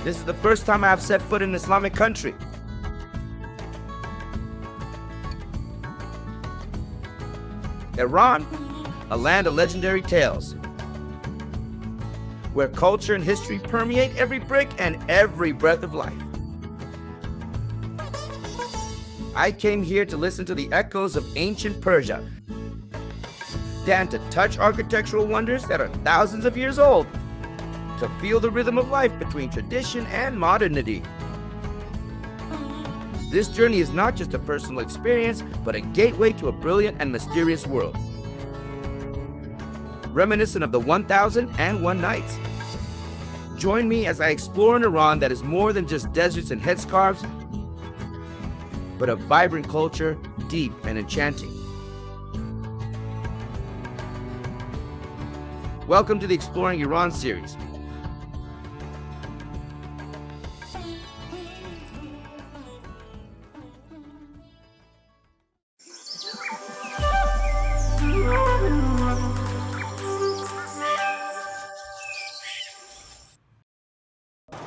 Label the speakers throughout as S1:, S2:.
S1: This is the first time I have set foot in an Islamic country. Iran, a land of legendary tales, where culture and history permeate every brick and every breath of life. I came here to listen to the echoes of ancient Persia, and to touch architectural wonders that are thousands of years old, to feel the rhythm of life between tradition and modernity. This journey is not just a personal experience, but a gateway to a brilliant and mysterious world, reminiscent of the 1001 Nights. Join me as I explore an Iran that is more than just deserts and headscarves, but a vibrant culture, deep and enchanting. Welcome to the Exploring Iran series.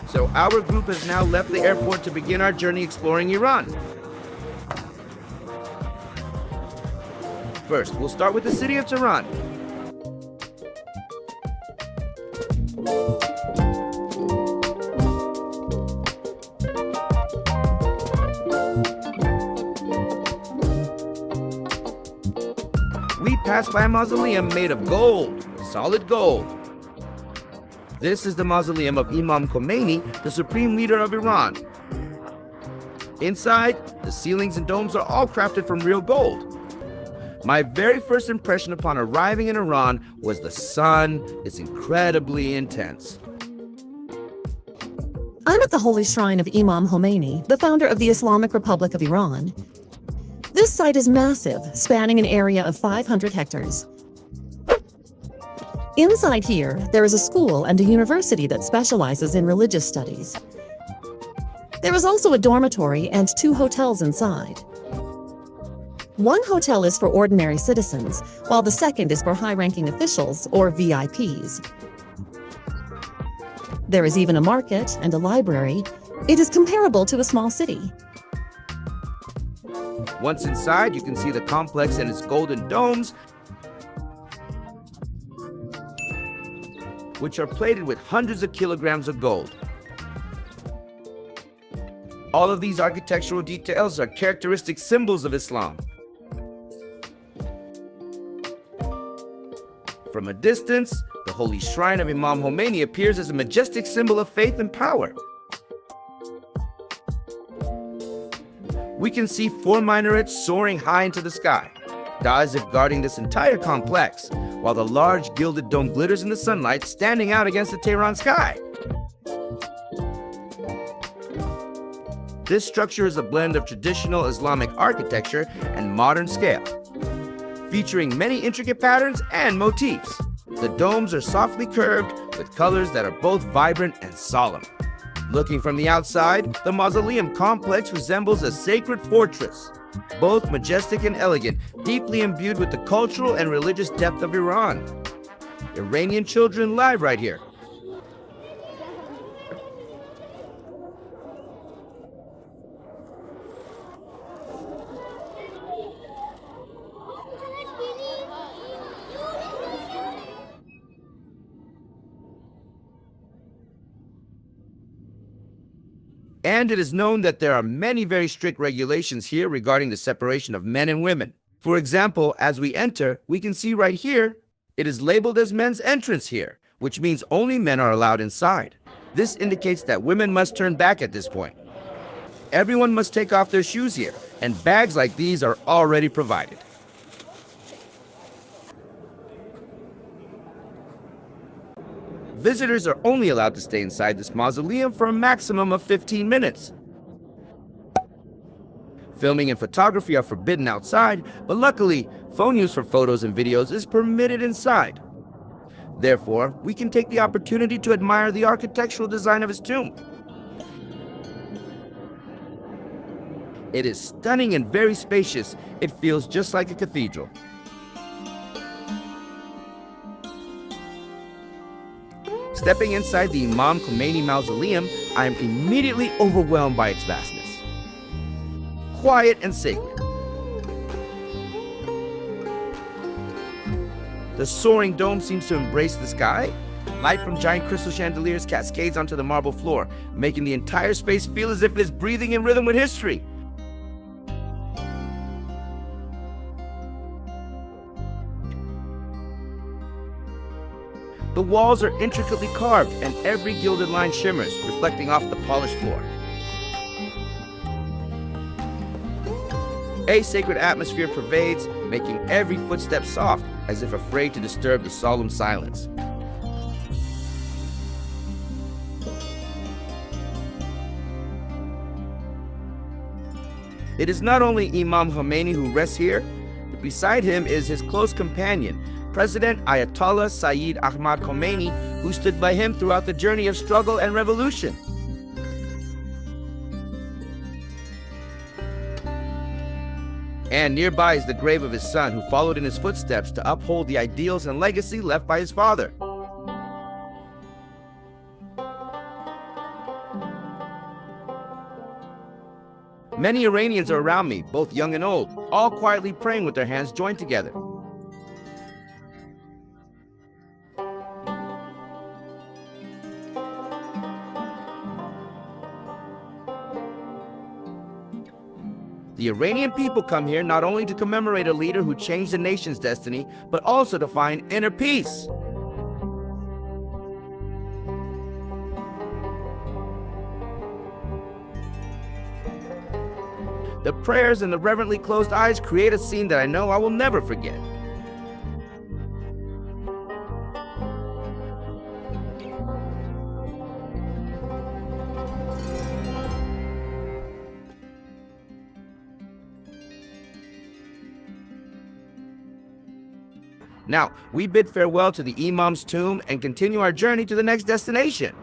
S1: So our group has now left the airport to begin our journey exploring Iran. First, we'll start with the city of Tehran. We pass by a mausoleum made of gold, solid gold. This is the mausoleum of Imam Khomeini, the supreme leader of Iran. Inside, the ceilings and domes are all crafted from real gold. My very first impression upon arriving in Iran was the sun is incredibly intense.
S2: I'm at the holy shrine of Imam Khomeini, the founder of the Islamic Republic of Iran. This site is massive, spanning an area of 500 hectares. Inside here, there is a school and a university that specializes in religious studies. There is also a dormitory and 2 hotels inside. One hotel is for ordinary citizens, while the second is for high-ranking officials, or VIPs. There is even a market and a library. It is comparable to a small city.
S1: Once inside, you can see the complex and its golden domes, which are plated with hundreds of kilograms of gold. All of these architectural details are characteristic symbols of Islam. From a distance, the holy shrine of Imam Khomeini appears as a majestic symbol of faith and power. We can see 4 minarets soaring high into the sky, as if guarding this entire complex, while the large gilded dome glitters in the sunlight, standing out against the Tehran sky. This structure is a blend of traditional Islamic architecture and modern scale, featuring many intricate patterns and motifs. The domes are softly curved with colors that are both vibrant and solemn. Looking from the outside, the mausoleum complex resembles a sacred fortress, both majestic and elegant, deeply imbued with the cultural and religious depth of Iran. Iranian children live right here. And it is known that there are many very strict regulations here regarding the separation of men and women. For example, as we enter, we can see right here, it is labeled as men's entrance here, which means only men are allowed inside. This indicates that women must turn back at this point. Everyone must take off their shoes here, and bags like these are already provided. Visitors are only allowed to stay inside this mausoleum for a maximum of 15 minutes. Filming and photography are forbidden outside, but luckily, phone use for photos and videos is permitted inside. Therefore, we can take the opportunity to admire the architectural design of his tomb. It is stunning and very spacious. It feels just like a cathedral. Stepping inside the Imam Khomeini Mausoleum, I am immediately overwhelmed by its vastness. Quiet and sacred. The soaring dome seems to embrace the sky. Light from giant crystal chandeliers cascades onto the marble floor, making the entire space feel as if it is breathing in rhythm with history. The walls are intricately carved, and every gilded line shimmers, reflecting off the polished floor. A sacred atmosphere pervades, making every footstep soft, as if afraid to disturb the solemn silence. It is not only Imam Khomeini who rests here, but beside him is his close companion, President Ayatollah Sayyid Ahmad Khomeini, who stood by him throughout the journey of struggle and revolution. And nearby is the grave of his son, who followed in his footsteps to uphold the ideals and legacy left by his father. Many Iranians are around me, both young and old, all quietly praying with their hands joined together. The Iranian people come here not only to commemorate a leader who changed the nation's destiny, but also to find inner peace. The prayers and the reverently closed eyes create a scene that I know I will never forget. Now, we bid farewell to the Imam's tomb and continue our journey to the next destination.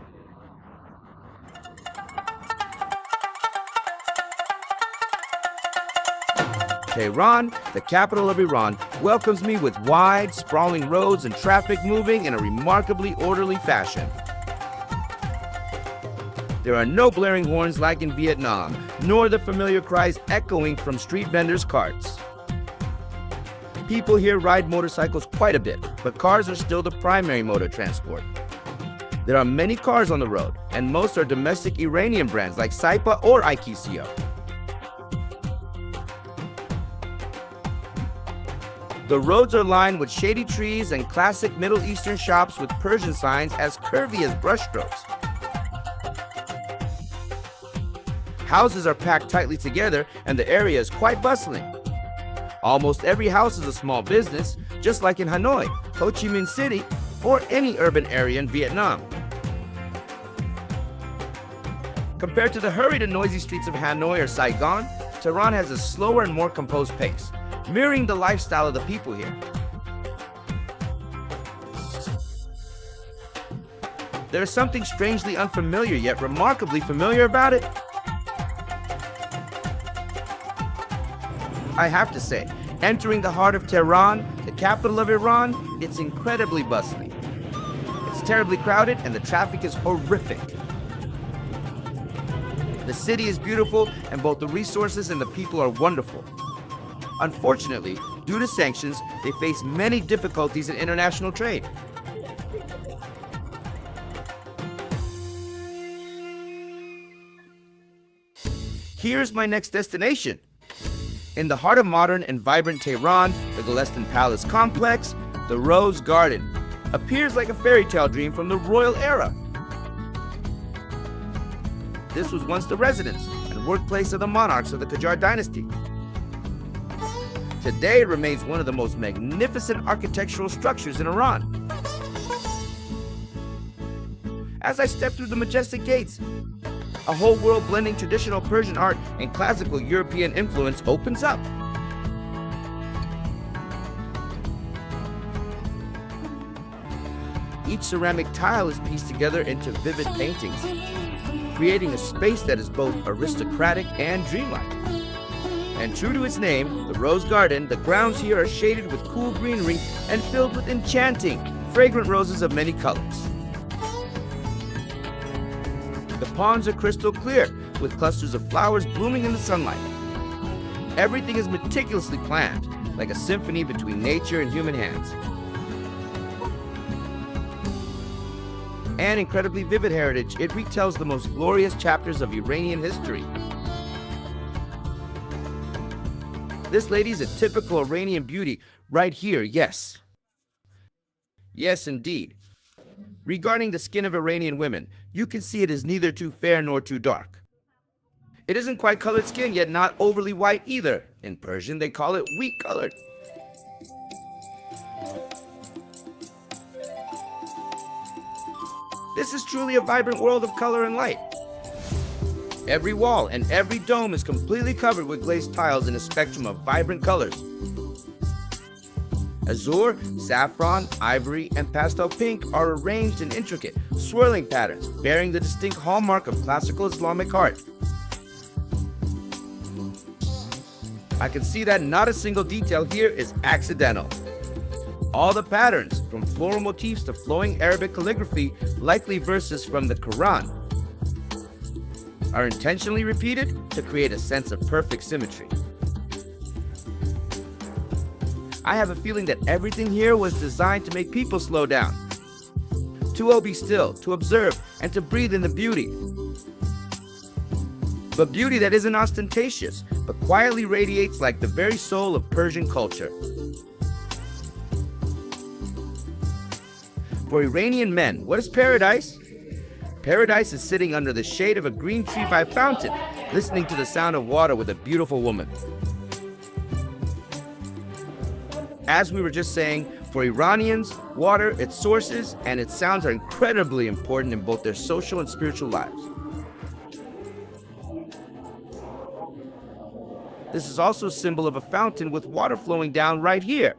S1: Tehran, the capital of Iran, welcomes me with wide, sprawling roads and traffic moving in a remarkably orderly fashion. There are no blaring horns like in Vietnam, nor the familiar cries echoing from street vendors' carts. People here ride motorcycles quite a bit, but cars are still the primary mode of transport. There are many cars on the road, and most are domestic Iranian brands like Saipa or IKCO. The roads are lined with shady trees and classic Middle Eastern shops with Persian signs as curvy as brushstrokes. Houses are packed tightly together, and the area is quite bustling. Almost every house is a small business, just like in Hanoi, Ho Chi Minh City, or any urban area in Vietnam. Compared to the hurried and noisy streets of Hanoi or Saigon, Tehran has a slower and more composed pace, mirroring the lifestyle of the people here. There is something strangely unfamiliar yet remarkably familiar about it. I have to say, entering the heart of Tehran, the capital of Iran, it's incredibly bustling. It's terribly crowded and the traffic is horrific. The city is beautiful and both the resources and the people are wonderful. Unfortunately, due to sanctions, they face many difficulties in international trade. Here's my next destination. In the heart of modern and vibrant Tehran, the Golestan Palace complex, the Rose Garden, appears like a fairy tale dream from the royal era. This was once the residence and workplace of the monarchs of the Qajar dynasty. Today it remains one of the most magnificent architectural structures in Iran. As I step through the majestic gates, a whole world blending traditional Persian art and classical European influence opens up. Each ceramic tile is pieced together into vivid paintings, creating a space that is both aristocratic and dreamlike. And true to its name, the Rose Garden, the grounds here are shaded with cool greenery and filled with enchanting, fragrant roses of many colors. The ponds are crystal clear, with clusters of flowers blooming in the sunlight. Everything is meticulously planned, like a symphony between nature and human hands. And incredibly vivid heritage, it retells the most glorious chapters of Iranian history. This lady's a typical Iranian beauty right here, yes. Yes, indeed. Regarding the skin of Iranian women, you can see it is neither too fair nor too dark. It isn't quite colored skin, yet not overly white either. In Persian, they call it wheat-colored. This is truly a vibrant world of color and light. Every wall and every dome is completely covered with glazed tiles in a spectrum of vibrant colors. Azure, saffron, ivory, and pastel pink are arranged in intricate, swirling patterns, bearing the distinct hallmark of classical Islamic art. I can see that not a single detail here is accidental. All the patterns, from floral motifs to flowing Arabic calligraphy, likely verses from the Quran, are intentionally repeated to create a sense of perfect symmetry. I have a feeling that everything here was designed to make people slow down, to be still, to observe, and to breathe in the beauty. But beauty that isn't ostentatious, but quietly radiates like the very soul of Persian culture. For Iranian men, what is paradise? Paradise is sitting under the shade of a green tree by a fountain, listening to the sound of water with a beautiful woman. As we were just saying, for Iranians, water, its sources, and its sounds are incredibly important in both their social and spiritual lives. This is also a symbol of a fountain with water flowing down right here.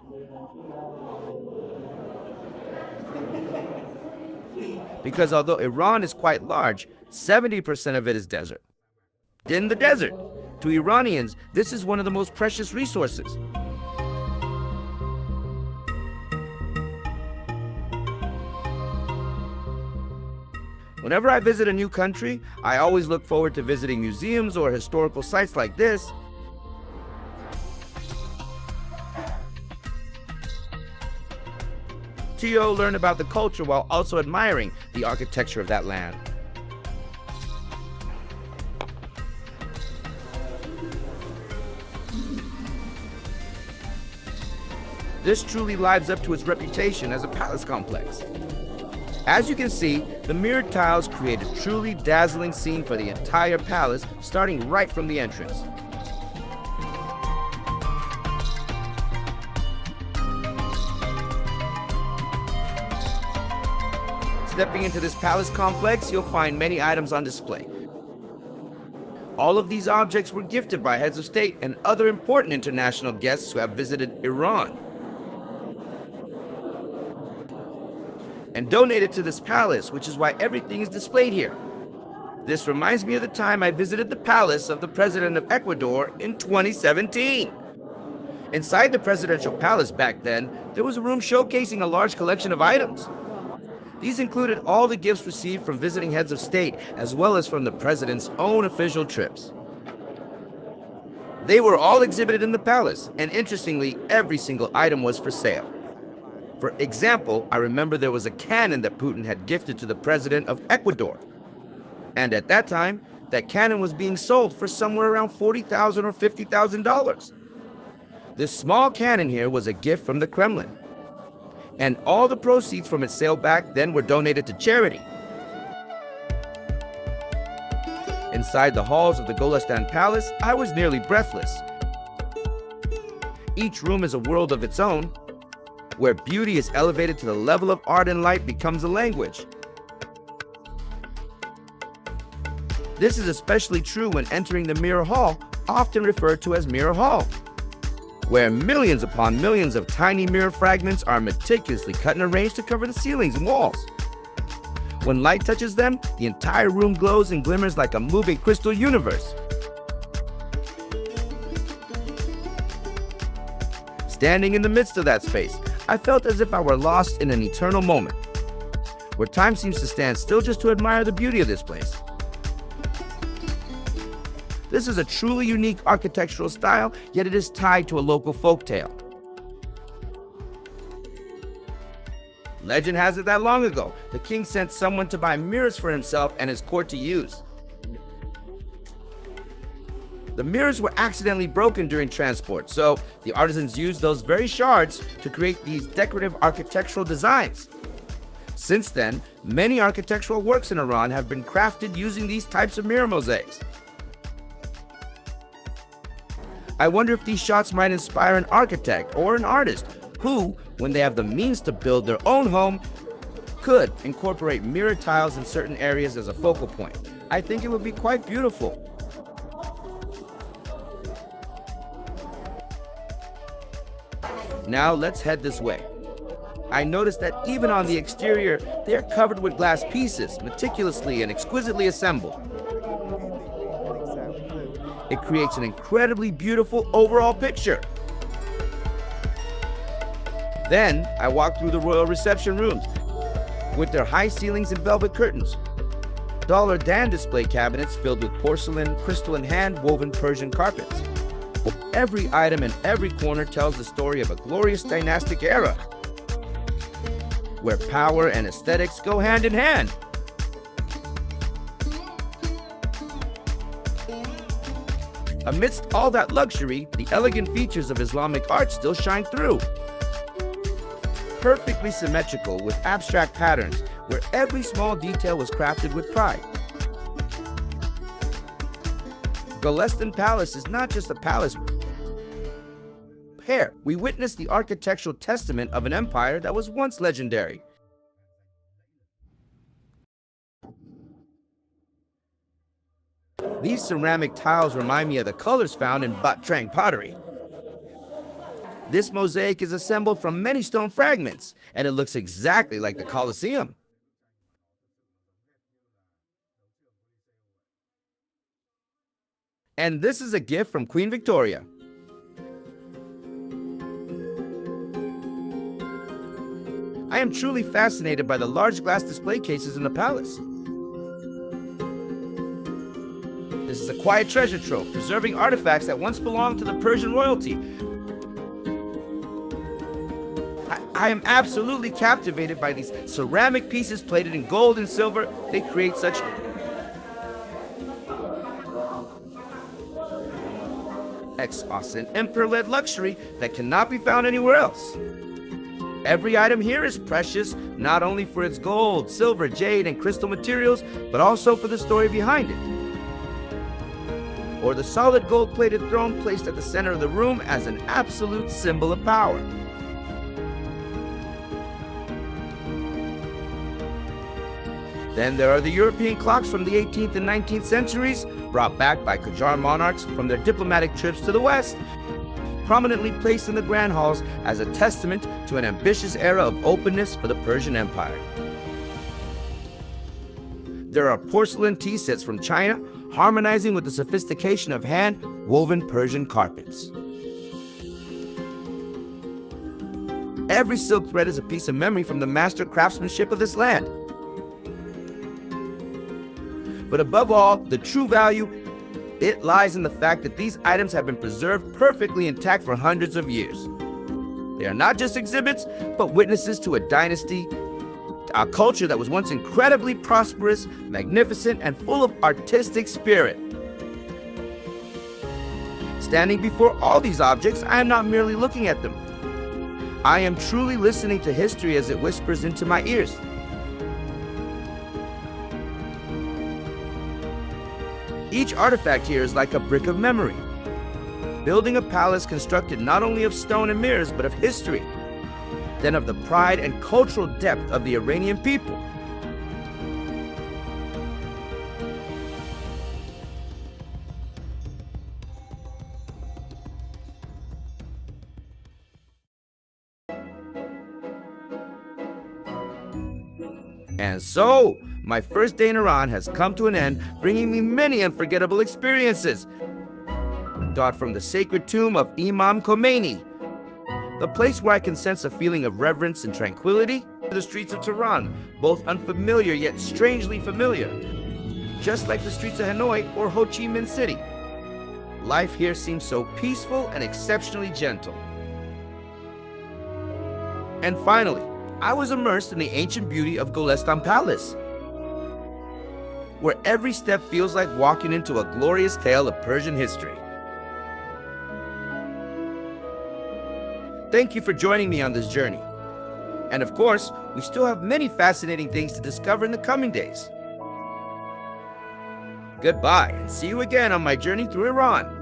S1: Because although Iran is quite large, 70% of it is desert. In the desert, to Iranians, this is one of the most precious resources. Whenever I visit a new country, I always look forward to visiting museums or historical sites like this. To learn about the culture while also admiring the architecture of that land. This truly lives up to its reputation as a palace complex. As you can see, the mirrored tiles create a truly dazzling scene for the entire palace, starting right from the entrance. Stepping into this palace complex, you'll find many items on display. All of these objects were gifted by heads of state and other important international guests who have visited Iran, and donated to this palace, which is why everything is displayed here. This reminds me of the time I visited the palace of the President of Ecuador in 2017. Inside the presidential palace back then, there was a room showcasing a large collection of items. These included all the gifts received from visiting heads of state, as well as from the president's own official trips. They were all exhibited in the palace, and interestingly, every single item was for sale. For example, I remember there was a cannon that Putin had gifted to the president of Ecuador. And at that time, that cannon was being sold for somewhere around $40,000 or $50,000. This small cannon here was a gift from the Kremlin. And all the proceeds from its sale back then were donated to charity. Inside the halls of the Golestan Palace, I was nearly breathless. Each room is a world of its own, where beauty is elevated to the level of art and light becomes a language. This is especially true when entering the Mirror Hall, often referred to as Mirror Hall, where millions upon millions of tiny mirror fragments are meticulously cut and arranged to cover the ceilings and walls. When light touches them, the entire room glows and glimmers like a moving crystal universe. Standing in the midst of that space, I felt as if I were lost in an eternal moment, where time seems to stand still just to admire the beauty of this place. This is a truly unique architectural style, yet it is tied to a local folktale. Legend has it that long ago, the king sent someone to buy mirrors for himself and his court to use. The mirrors were accidentally broken during transport, so the artisans used those very shards to create these decorative architectural designs. Since then, many architectural works in Iran have been crafted using these types of mirror mosaics. I wonder if these shots might inspire an architect or an artist who, when they have the means to build their own home, could incorporate mirror tiles in certain areas as a focal point. I think it would be quite beautiful. Now let's head this way. I noticed that even on the exterior, they are covered with glass pieces, meticulously and exquisitely assembled. It creates an incredibly beautiful overall picture. Then I walked through the royal reception rooms with their high ceilings and velvet curtains. Dollar DANH display cabinets filled with porcelain, crystal, and hand-woven Persian carpets. Every item in every corner tells the story of a glorious dynastic era, where power and aesthetics go hand in hand. Amidst all that luxury, the elegant features of Islamic art still shine through. Perfectly symmetrical with abstract patterns, where every small detail was crafted with pride. Golestan Palace is not just a palace. Here, we witness the architectural testament of an empire that was once legendary. These ceramic tiles remind me of the colors found in Batrang pottery. This mosaic is assembled from many stone fragments, and it looks exactly like the Colosseum. And this is a gift from Queen Victoria. I am truly fascinated by the large glass display cases in the palace. This is a quiet treasure trove, preserving artifacts that once belonged to the Persian royalty. I am absolutely captivated by these ceramic pieces plated in gold and silver. They create such exquisite emperor-led luxury that cannot be found anywhere else. Every item here is precious, not only for its gold, silver, jade, and crystal materials, but also for the story behind it. Or the solid gold-plated throne placed at the center of the room as an absolute symbol of power. Then there are the European clocks from the 18th and 19th centuries, brought back by Qajar monarchs from their diplomatic trips to the West, prominently placed in the grand halls as a testament to an ambitious era of openness for the Persian Empire. There are porcelain tea sets from China, harmonizing with the sophistication of hand-woven Persian carpets. Every silk thread is a piece of memory from the master craftsmanship of this land. But above all, the true value, it lies in the fact that these items have been preserved perfectly intact for hundreds of years. They are not just exhibits, but witnesses to a dynasty, a culture that was once incredibly prosperous, magnificent, and full of artistic spirit. Standing before all these objects, I am not merely looking at them. I am truly listening to history as it whispers into my ears. Each artifact here is like a brick of memory, building a palace constructed not only of stone and mirrors, but of history, then of the pride and cultural depth of the Iranian people. And so, my first day in Iran has come to an end, bringing me many unforgettable experiences. Got from the sacred tomb of Imam Khomeini, the place where I can sense a feeling of reverence and tranquility, to the streets of Tehran, both unfamiliar yet strangely familiar, just like the streets of Hanoi or Ho Chi Minh City. Life here seems so peaceful and exceptionally gentle. And finally, I was immersed in the ancient beauty of Golestan Palace, where every step feels like walking into a glorious tale of Persian history. Thank you for joining me on this journey. And of course, we still have many fascinating things to discover in the coming days. Goodbye, and see you again on my journey through Iran.